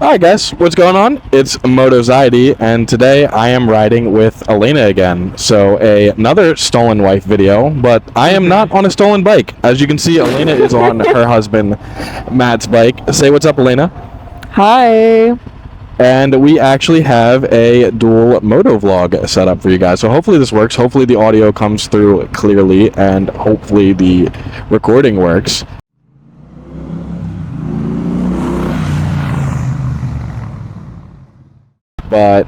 Hi guys, what's going on? It's Motoziety, and today I am riding with Elena again. So another stolen wife video, but I am not on a stolen bike. As you can see, Elena is on her husband Matt's bike. Say what's up, Elena. Hi. And we actually have a Dual-Motovlog set up for you guys. So hopefully this works. Hopefully the audio comes through clearly, and hopefully the recording works. But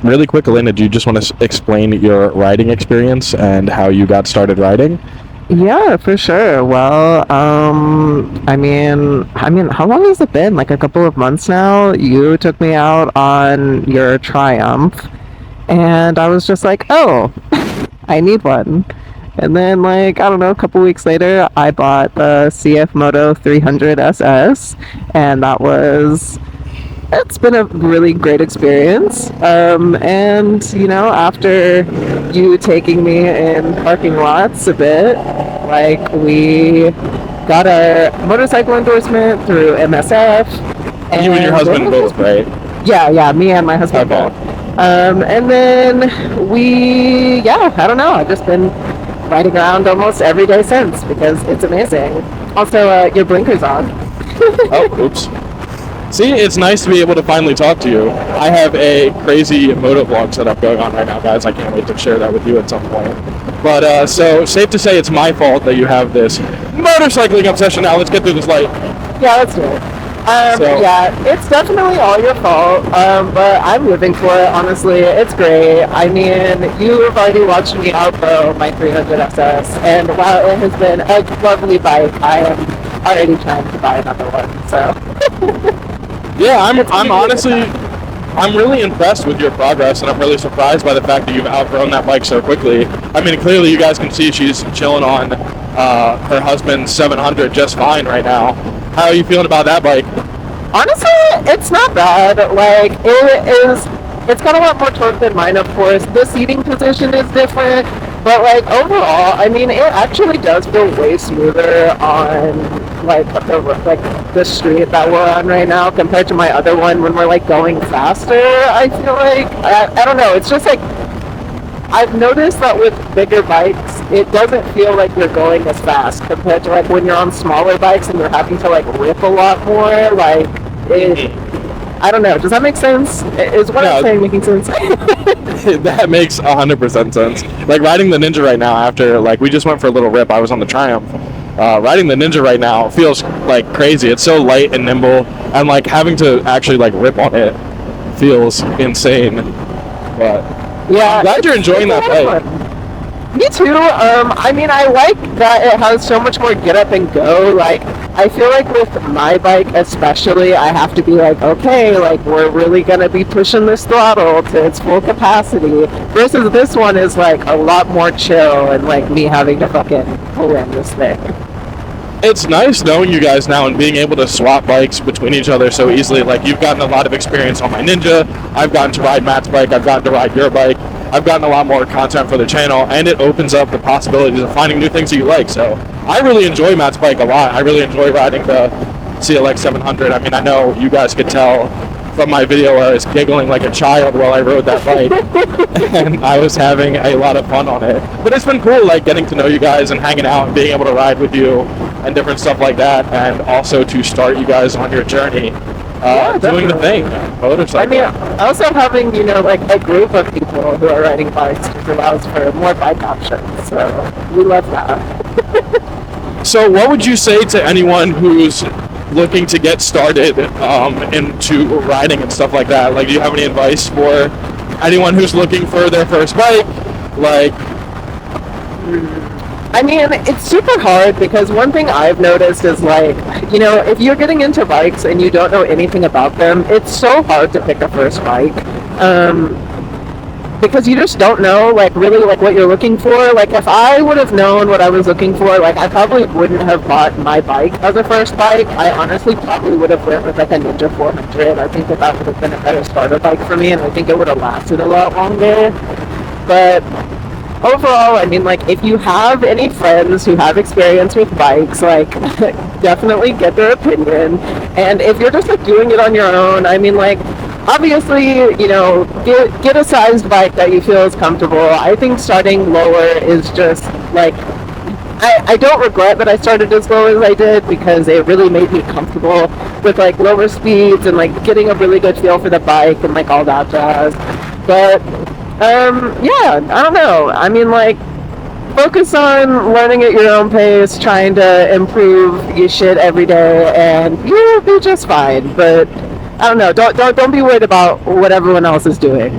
really quick, Elena, do you just want to explain your riding experience and how you got started riding? Yeah, for sure. Well, how long has it been? Like a couple of months now. You took me out on your Triumph, and I was just like, oh, I need one. And then, like, I don't know, a couple weeks later, I bought the CF Moto 300 SS, and it's been a really great experience. And after you taking me in parking lots a bit, like, we got our motorcycle endorsement through MSF. And you and your husband both, right? Yeah, me and my husband Okay. both. And then I don't know, I've just been riding around almost every day since because it's amazing. Also, your blinker's on. Oh, oops. See, it's nice to be able to finally talk to you. I have a crazy motovlog setup going on right now, guys. I can't wait to share that with you at some point. But, so, safe to say it's my fault that you have this motorcycling obsession. Now, let's get through this light. Yeah, let's do it. So- Yeah, it's definitely all your fault, but I'm living for it, honestly. It's great. I mean, you have already watched me outgrow my 300 SS, and while it has been a lovely bike, I am already trying to buy another one, so... Yeah, I'm really impressed with your progress, and I'm really surprised by the fact that you've outgrown that bike so quickly. I mean, clearly you guys can see she's chilling on her husband's 700 just fine right now. How are you feeling about that bike? Honestly, it's not bad. Like, it's got a lot more torque than mine, of course. The seating position is different, but, like, overall, I mean, it actually does feel way smoother on, like, the street that we're on right now compared to my other one when we're, like, going faster. I feel like, I don't know, it's just, like, I've noticed that with bigger bikes, it doesn't feel like you're going as fast compared to, like, when you're on smaller bikes and you're having to, like, rip a lot more. Like, I don't know. Does that make sense? Is what I'm saying making sense? That makes 100% sense. Like, riding the Ninja right now after, like, we just went for a little rip. I was on the Triumph. Riding the Ninja right now feels, like, crazy. It's so light and nimble, and, like, having to actually, like, rip on it feels insane. But... yeah, I'm glad you're enjoying that bike. Me too. I mean, I like that it has so much more get up and go. Like, I feel like with my bike especially, I have to be like, okay, like, we're really gonna be pushing this throttle to its full capacity. Versus this one is, like, a lot more chill and, like, me having to fucking pull in this thing. It's nice knowing you guys now and being able to swap bikes between each other so easily. Like, you've gotten a lot of experience on my Ninja, I've gotten to ride Matt's bike, I've gotten to ride your bike, I've gotten a lot more content for the channel, and it opens up the possibilities of finding new things that you like. So I really enjoy Matt's bike a lot. I really enjoy riding the CLX 700. I mean, I know you guys could tell from my video where I was giggling like a child while I rode that bike, and I was having a lot of fun on it. But it's been cool, like, getting to know you guys and hanging out and being able to ride with you and different stuff like that, and also to start you guys on your journey, doing the thing, motorcycle. I mean, also having, like, a group of people who are riding bikes just allows for more bike options, so we love that. So what would you say to anyone who's looking to get started into riding and stuff like that? Like, do you have any advice for anyone who's looking for their first bike? Like, I mean, it's super hard because one thing I've noticed is, like, if you're getting into bikes and you don't know anything about them, it's so hard to pick a first bike. Because you just don't know, like, really, like, what you're looking for. Like, if I would have known what I was looking for, like, I probably wouldn't have bought my bike as a first bike. I honestly probably would have went with, like, a Ninja 400. I think that would have been a better starter bike for me, and I think it would have lasted a lot longer. But overall, I mean, like, if you have any friends who have experience with bikes, like, definitely get their opinion. And if you're just like doing it on your own, I mean, like, obviously, you know, get a sized bike that you feel is comfortable. I think starting lower is just like, I don't regret that I started as low as I did, because it really made me comfortable with like lower speeds and like getting a really good feel for the bike and like all that jazz. But yeah, I don't know. I mean, like, focus on learning at your own pace, trying to improve your shit every day, and you'll be just fine. But I don't know. Don't be worried about what everyone else is doing.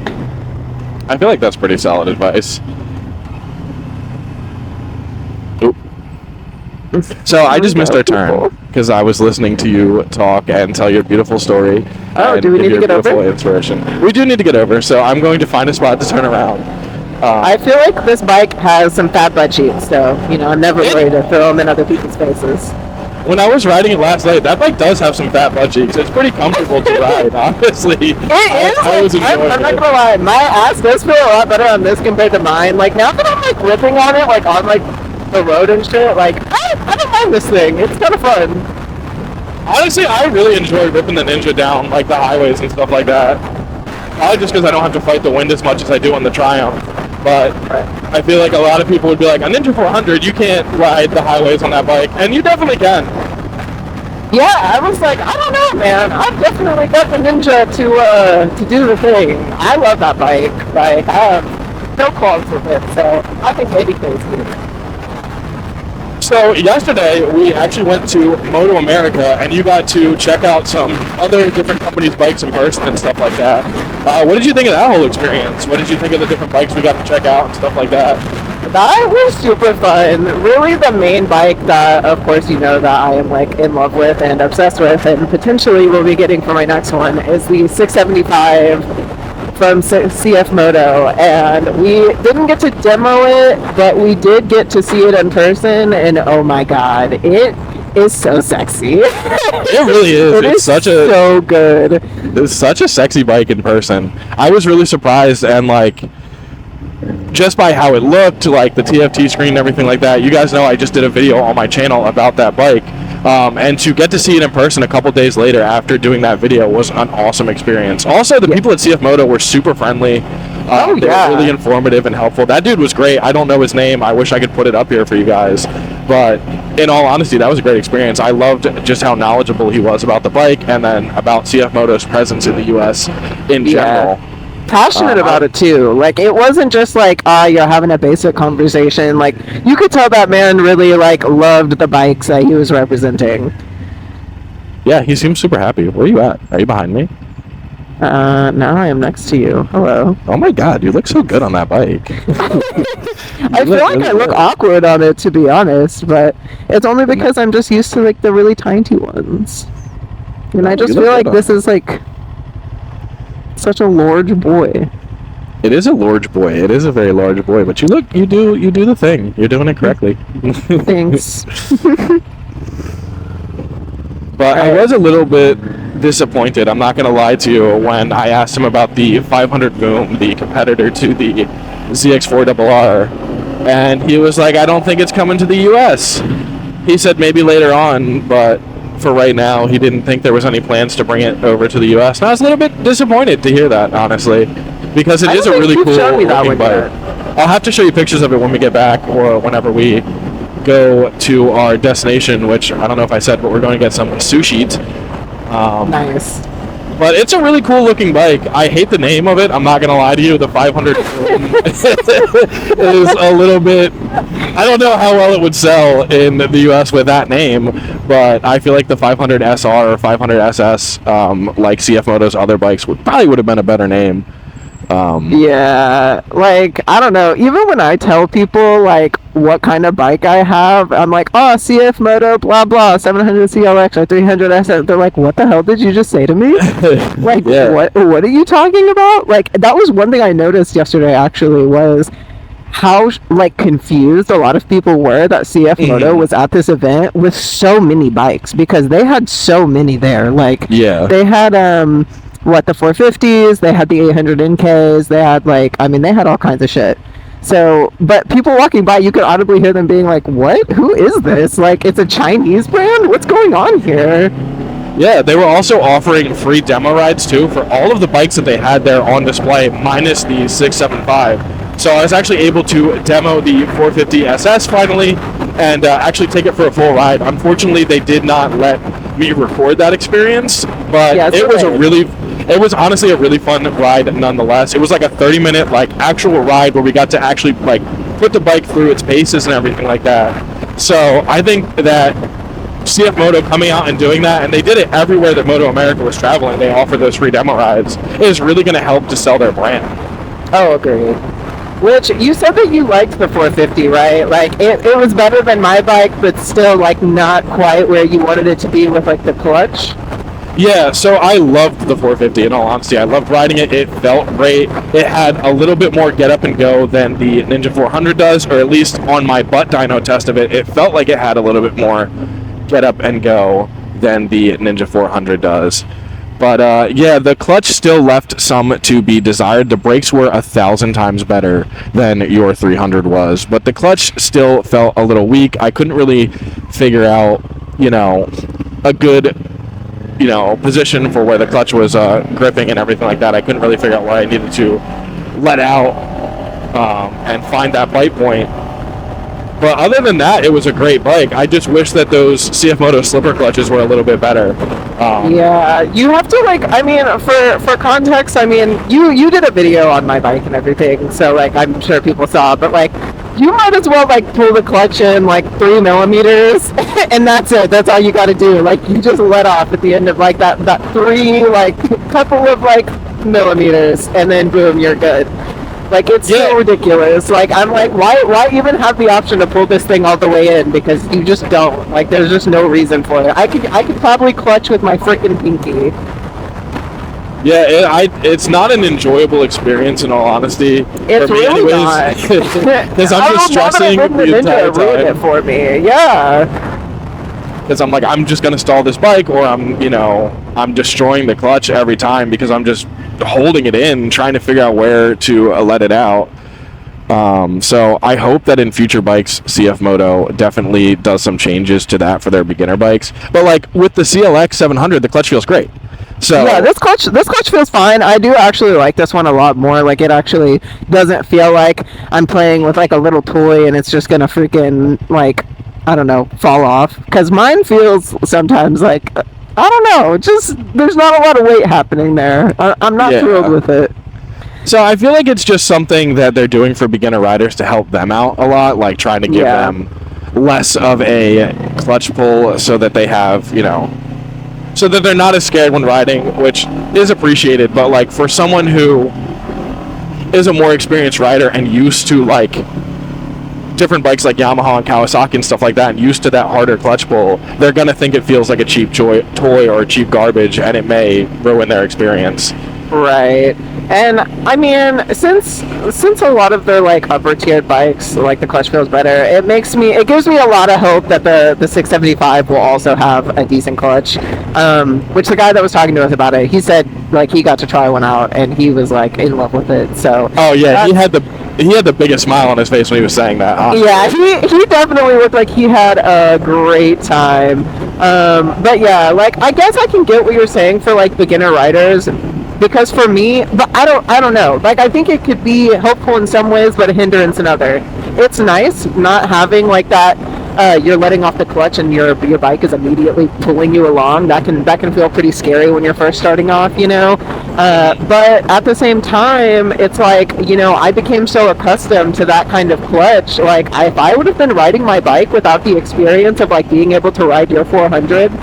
I feel like that's pretty solid advice. Oop. So I just missed our turn because I was listening to you talk and tell your beautiful story. Oh, do we need to get over? Inspiration. We do need to get over, so I'm going to find a spot to turn around. I feel like this bike has some fat butt cheeks, so, you know, I'm never worried to throw them in other people's faces. When I was riding it last night, that bike does have some fat butt cheeks. It's pretty comfortable to ride, honestly. It is. I'm not gonna lie, my ass does feel a lot better on this compared to mine. Like, now that I'm like ripping on it, like on like the road and shit, like I don't mind this thing. It's kind of fun. Honestly, I really enjoy ripping the Ninja down, like the highways and stuff like that. Probably just because I don't have to fight the wind as much as I do on the Triumph. But I feel like a lot of people would be like, a Ninja 400, you can't ride the highways on that bike, and you definitely can. Yeah, I was like, I don't know, man. I've definitely got the Ninja to do the thing. I love that bike. Like, I have no qualms with it, so I think maybe crazy. So yesterday we actually went to Moto America, and you got to check out some other different companies' bikes in person and stuff like that. What did you think of that whole experience? What did you think of the different bikes we got to check out and stuff like that? That was super fun. Really, the main bike that, of course, you know that I am like in love with and obsessed with, and potentially will be getting for my next one, is the 675 from CF Moto. And we didn't get to demo it, but we did get to see it in person, and oh my god, it is so sexy. It really is. It's so good. It's such a sexy bike in person. I was really surprised, and like, just by how it looked, like the TFT screen and everything like that. You guys know I just did a video on my channel about that bike, and to get to see it in person a couple days later after doing that video was an awesome experience. Also, the people at CF Moto were super friendly. They were really informative and helpful. That dude was great. I don't know his name. I wish I could put it up here for you guys, but in all honesty, that was a great experience. I loved just how knowledgeable he was about the bike, and then about CF Moto's presence in the US in general. Passionate about it too. Like, it wasn't just like you're having a basic conversation. Like, you could tell that man really like loved the bikes that he was representing. Yeah, he seems super happy. Where are you at? Are you behind me? Now I am next to you. Hello. Oh my god, you look so good on that bike. I feel like I look awkward on it, to be honest, but it's only because I'm just used to like the really tiny ones. And I just feel like this is like such a large boy. It is a large boy. It is a very large boy, but you do the thing. You're doing it correctly. Thanks. But I was a little bit disappointed, I'm not going to lie to you, when I asked him about the 500 Boom, the competitor to the ZX4RR, and he was like, I don't think it's coming to the US. He said maybe later on, but for right now, he didn't think there was any plans to bring it over to the US. And I was a little bit disappointed to hear that, honestly, because it is a really cool looking bike. I'll have to show you pictures of it when we get back, or whenever we go to our destination, which I don't know if I said, but we're going to get some sushi. Nice. But it's a really cool looking bike. I hate the name of it. I'm not going to lie to you. The 500 is a little bit... I don't know how well it would sell in the US with that name, but I feel like the 500 SR or 500 SS, like CF Moto's other bikes, would have been a better name. Yeah, like, I don't know, even when I tell people like what kind of bike I have, I'm like, oh, CF Moto blah blah 700 CLX or 300 SS. They're like, what the hell did you just say to me? Like, what are you talking about? Like, that was one thing I noticed yesterday, actually, was how like confused a lot of people were that CF Moto was at this event with so many bikes, because they had so many there. Like, they had the 450s, they had the 800 NKs, they had like, I mean, they had all kinds of shit. So, but people walking by, you could audibly hear them being like, "What? Who is this? Like, it's a Chinese brand? What's going on here?" Yeah, they were also offering free demo rides too for all of the bikes that they had there on display, minus the 675. So I was actually able to demo the 450 SS finally, and actually take it for a full ride. Unfortunately, they did not let me record that experience, but Yeah, it was honestly a really fun ride nonetheless. It was like a 30-minute like actual ride where we got to actually like put the bike through its paces and everything like that. So I think that CF Moto coming out and doing that, and they did it everywhere that Moto America was traveling, they offered those free demo rides, is really going to help to sell their brand. Oh, agreed. Which, you said that you liked the 450, right? Like, it was better than my bike, but still, like, not quite where you wanted it to be with, like, the clutch. Yeah, so I loved the 450, in all honesty. I loved riding it. It felt great. It had a little bit more get up and go than the Ninja 400 does, or at least on my butt dyno test of it, it felt like it had a little bit more get up and go than the Ninja 400 does. But yeah, the clutch still left some to be desired. The brakes were 1,000 times better than your 300 was, but the clutch still felt a little weak. I couldn't really figure out, a good, position for where the clutch was gripping and everything like that. I couldn't really figure out where I needed to let out and find that bite point. But other than that, it was a great bike. I just wish that those CF Moto slipper clutches were a little bit better. Yeah, you have to, like, I mean, for context, I mean, you did a video on my bike and everything, so, like, I'm sure people saw, but, like, you might as well, like, pull the clutch in, like, 3 millimeters, and that's it. That's all you gotta do. Like, you just let off at the end of, like, that 3, like, couple of, like, millimeters, and then boom, you're good. Like, it's so ridiculous. Like, I'm like, why even have the option to pull this thing all the way in? Because you just don't. Like, there's just no reason for it. I could probably clutch with my frickin' pinky. Yeah, it's not an enjoyable experience, in all honesty. It's really not. Because I'm just stressing the entire time. Ruin it for me. Yeah. Because I'm like, I'm just gonna stall this bike, or I'm destroying the clutch every time because I'm just holding it in, trying to figure out where to let it out. So I hope that in future bikes, CF Moto definitely does some changes to that for their beginner bikes. But like with the CLX 700, the clutch feels great. So yeah, this clutch feels fine. I do actually like this one a lot more. Like, it actually doesn't feel like I'm playing with like a little toy and it's just gonna freaking, like, I don't know, fall off. Because mine feels sometimes like, I don't know, just there's not a lot of weight happening there. I'm not thrilled with it. So I feel like it's just something that they're doing for beginner riders to help them out a lot, like trying to give them less of a clutch pull so that they have, so that they're not as scared when riding, which is appreciated. But like for someone who is a more experienced rider and used to like different bikes like Yamaha and Kawasaki and stuff like that, and used to that harder clutch pull, they're gonna think it feels like a cheap toy or cheap garbage, and it may ruin their experience. Right. And I mean, since a lot of their like upper tiered bikes, like the clutch feels better, it gives me a lot of hope that the 675 will also have a decent clutch. Which the guy that was talking to us about it, he said like he got to try one out and he was like in love with it. So he had the biggest smile on his face when he was saying that. Honestly. Yeah, he definitely looked like he had a great time. But yeah, like I guess I can get what you're saying for like beginner riders. Because for me, but I don't know. Like, I think it could be helpful in some ways, but a hindrance in other. It's nice not having like that. You're letting off the clutch and your bike is immediately pulling you along. That can feel pretty scary when you're first starting off, But at the same time, it's like, I became so accustomed to that kind of clutch. Like, if I would have been riding my bike without the experience of like being able to ride your 400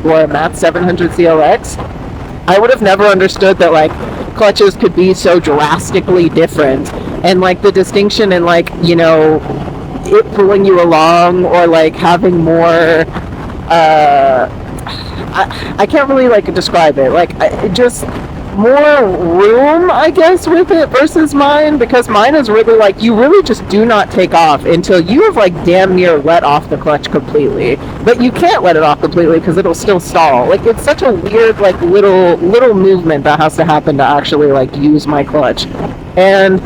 or a Matt 700 CLX. I would have never understood that like clutches could be so drastically different, and like the distinction in like it pulling you along or like having more I can't really like describe it, like just more room I guess with it versus mine, because mine is really like you really just do not take off until you have like damn near let off the clutch completely, but you can't let it off completely because it'll still stall. Like it's such a weird like little movement that has to happen to actually like use my clutch. And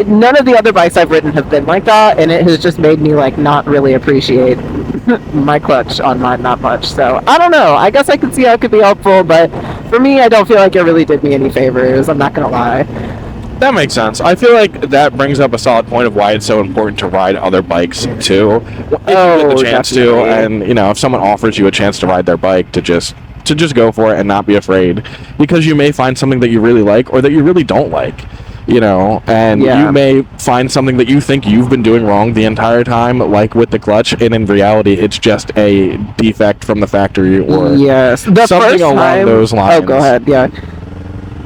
none of the other bikes I've ridden have been like that, and it has just made me like not really appreciate my clutch on mine that much. So I don't know. I guess I can see how it could be helpful, but for me, I don't feel like it really did me any favors. I'm not gonna lie. That makes sense. I feel like that brings up a solid point of why it's so important to ride other bikes too. If you get the chance to, and if someone offers you a chance to ride their bike, to just go for it and not be afraid, because you may find something that you really like or that you really don't like. And you may find something that you think you've been doing wrong the entire time, like with the clutch, and in reality, it's just a defect from the factory or something along those lines. Oh, go ahead. Yeah.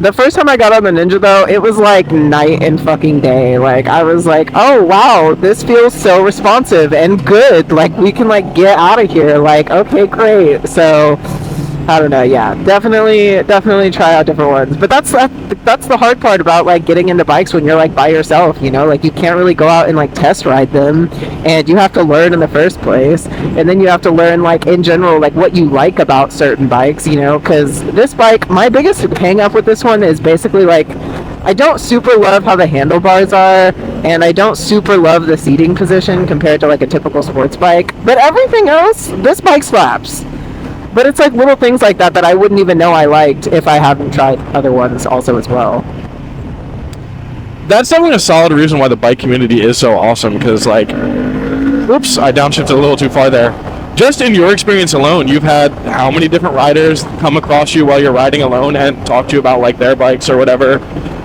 The first time I got on the Ninja, though, it was like night and fucking day. Like, I was like, oh, wow, this feels so responsive and good. Like, we can, like, get out of here. Like, okay, great. So, I don't know. Yeah, definitely try out different ones. But that's the hard part about like getting into bikes when you're like by yourself. Like you can't really go out and like test ride them, and you have to learn in the first place, and then you have to learn like in general like what you like about certain bikes. Because this bike, my biggest hang up with this one is basically like I don't super love how the handlebars are, and I don't super love the seating position compared to like a typical sports bike. But everything else, this bike slaps. But it's like little things like that I wouldn't even know I liked if I hadn't tried other ones also as well. That's definitely a solid reason why the bike community is so awesome, because like, oops, I downshifted a little too far there. Just in your experience alone, you've had how many different riders come across you while you're riding alone and talk to you about like their bikes or whatever?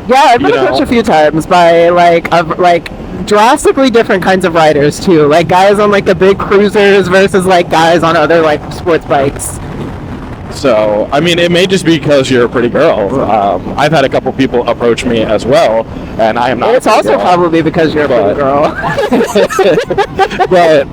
Yeah, I've been approached a few times by like drastically different kinds of riders too, like guys on like the big cruisers versus like guys on other like sports bikes. So I mean, it may just be because you're a pretty girl. I've had a couple people approach me as well, and I am not. It's also probably because you're a pretty girl. But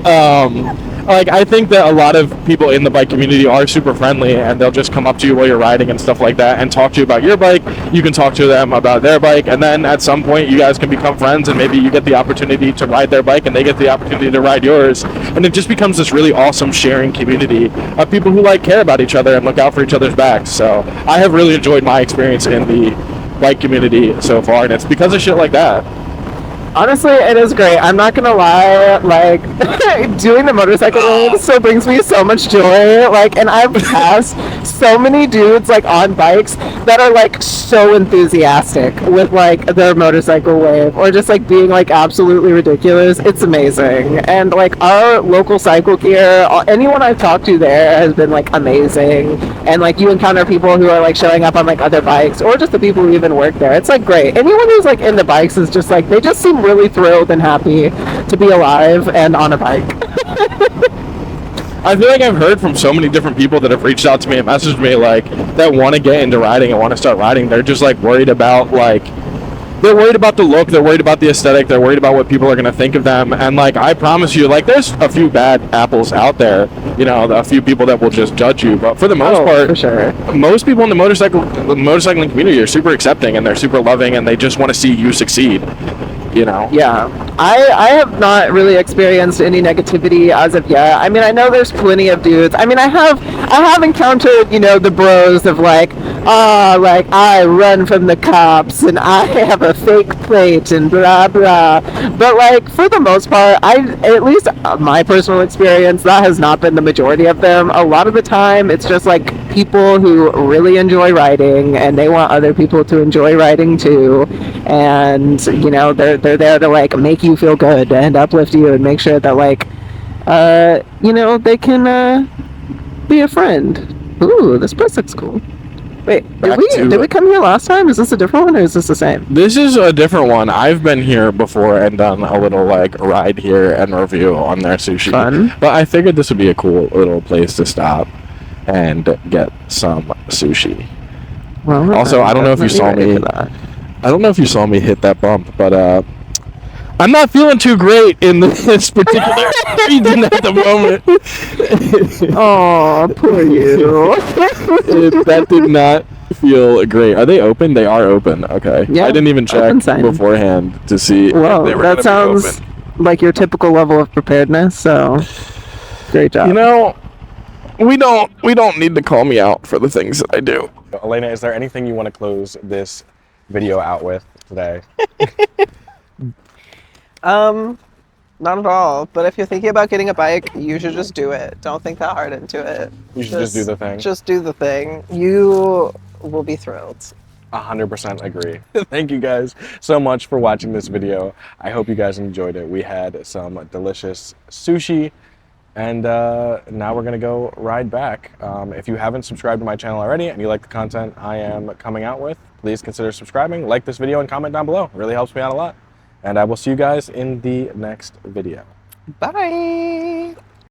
like, I think that a lot of people in the bike community are super friendly, and they'll just come up to you while you're riding and stuff like that and talk to you about your bike. You can talk to them about their bike, and then at some point you guys can become friends, and maybe you get the opportunity to ride their bike and they get the opportunity to ride yours, and it just becomes this really awesome sharing community of people who like care about each other and look out for each other's backs. So I have really enjoyed my experience in the bike community so far, and it's because of shit like that. Honestly, it is great. I'm not gonna lie, like, doing the motorcycle ride still brings me so much joy. Like, and I've passed so many dudes, like, on bikes that are, like, so enthusiastic with, like, their motorcycle wave, or just, like, being, like, absolutely ridiculous. It's amazing. And, like, our local cycle gear, anyone I've talked to there has been, like, amazing. And, like, you encounter people who are, like, showing up on, like, other bikes, or just the people who even work there. It's, like, great. Anyone who's, like, into bikes is just, like, they just seem really thrilled and happy to be alive and on a bike. I feel like I've heard from so many different people that have reached out to me and messaged me, like, that want to get into riding and want to start riding. They're just, like, worried about, like, they're worried about the look, they're worried about the aesthetic, they're worried about what people are going to think of them. And, like, I promise you, like, there's a few bad apples out there, a few people that will just judge you. But for the most part, for sure, most people in the motorcycling community are super accepting, and they're super loving, and they just want to see you succeed. Yeah, I have not really experienced any negativity as of yet. I mean, I know there's plenty of dudes. I mean, I have encountered, the bros of like I run from the cops and I have a fake plate and blah blah. But like for the most part, at least my personal experience, that has not been the majority of them. A lot of the time, it's just like people who really enjoy riding and they want other people to enjoy riding too, and they're there to like make you feel good and uplift you and make sure that like they can be a friend. Ooh, this place looks cool. Wait, did we come here last time? Is this a different one or is this the same? This is a different one. I've been here before and done a little like ride here and review on their sushi. Fun. But I figured this would be a cool little place to stop and get some sushi. Well, also, I don't know if you saw me. I don't know if you saw me hit that bump, but I'm not feeling too great in this particular region at the moment. Oh, poor you. That did not feel great. Are they open? They are open. Okay. Yeah, I didn't even check beforehand to see. Well, if they were that sounds like your typical level of preparedness. So, great job. We don't need to call me out for the things that I do. Elena, is there anything you want to close this video out with today? Not at all. But if you're thinking about getting a bike, you should just do it. Don't think that hard into it. You should just do the thing. Just do the thing. You will be thrilled. 100% agree. Thank you guys so much for watching this video. I hope you guys enjoyed it. We had some delicious sushi, and now we're gonna go ride back. If you haven't subscribed to my channel already and you like the content I am coming out with, please consider subscribing, like this video, and comment down below. It really helps me out a lot. And I will see you guys in the next video. Bye.